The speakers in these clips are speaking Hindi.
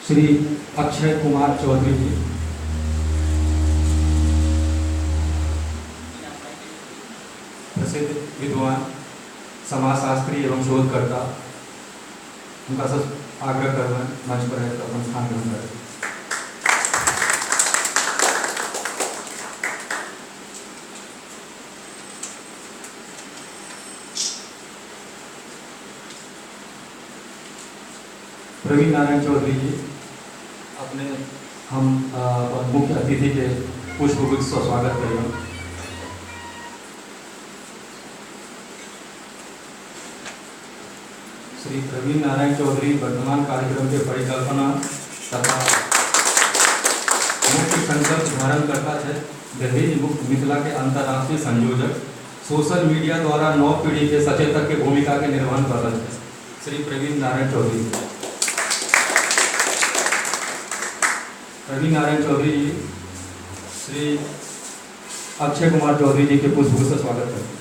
श्री अक्षय कुमार चौधरी जी, प्रसिद्ध विद्वान, समाजशास्त्री एवं शोधकर्ता, उनका सब आग्रह करना मंच पर है तो अपन स्थान ग्रहण करें। प्रवीण नारायण चौधरी जी अपने हम मुख्य अतिथि के पुष्पगुच्छ से स्वागत करेंगे। श्री प्रवीण नारायण चौधरी वर्तमान कार्यक्रम के परिकल्पना तथा मुख्य संकल्प धारण करता है। दहेज मुक्त मिथिला के अंतर्राष्ट्रीय संयोजक, सोशल मीडिया द्वारा नौ पीढ़ी के सचेतक की भूमिका के निर्वहन कर रहे हैं श्री प्रवीण नारायण चौधरी। प्रवीण नारायण चौधरी जी श्री अक्षय कुमार चौधरी जी के पुष्पगुच्छ से स्वागत करते हैं।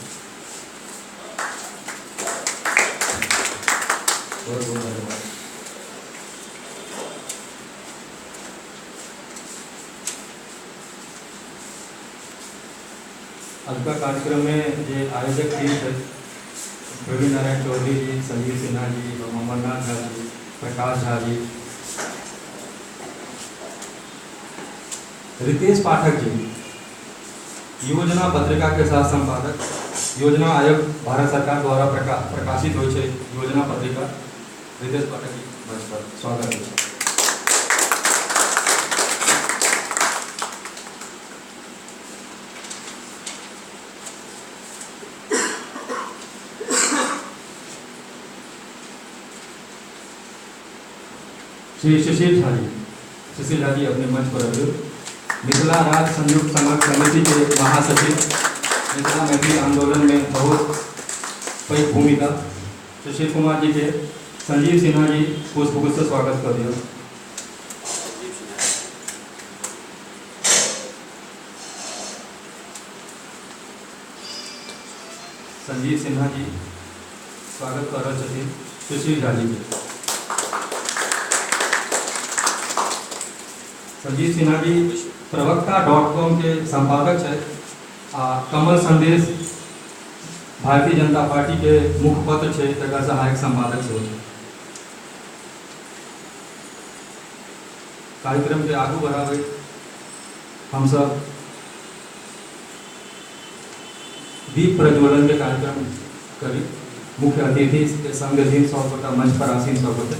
बहुत बहुत धन्यवाद। आज का कार्यक्रम में ये आयोजक टीम है प्रवीण नारायण चौधरी जी, संजीव सिन्हा जी, अमरनाथ झा जी, प्रकाश झा जी, रितेश पाठक जी, योजना पत्रिका के साथ संपादक, योजना आयोग भारत सरकार द्वारा प्रकाशित हो योजना पत्रिका, रितेश पाठक जी मंच पर स्वागत है। श्री सुशील झा जी अपने मंच पर अभी मिथिला राज्य संयुक्त समर्थ समिति के महासचिव, मिथिला मैथिली आंदोलन में बहुत बड़ी भूमिका, सुशील कुमार जी के संजीव सिन्हा जी पुष्पगुच्छ से स्वागत कर दिया। संजीव सिन्हा जी स्वागत कर रहे थे सुशील झा जी के। संजीव सिन्हा जी प्रवक्ता.com के संपादक है। कमल संदेश भारतीय जनता पार्टी के मुखपत्र है, तक सहायक संपादक से। कार्यक्रम के आगू बढ़ावे हम सब दीप प्रज्वलन के कार्यक्रम करी। मुख्य अतिथि के संग दिन सौगता मंच पर आसीन सौगत।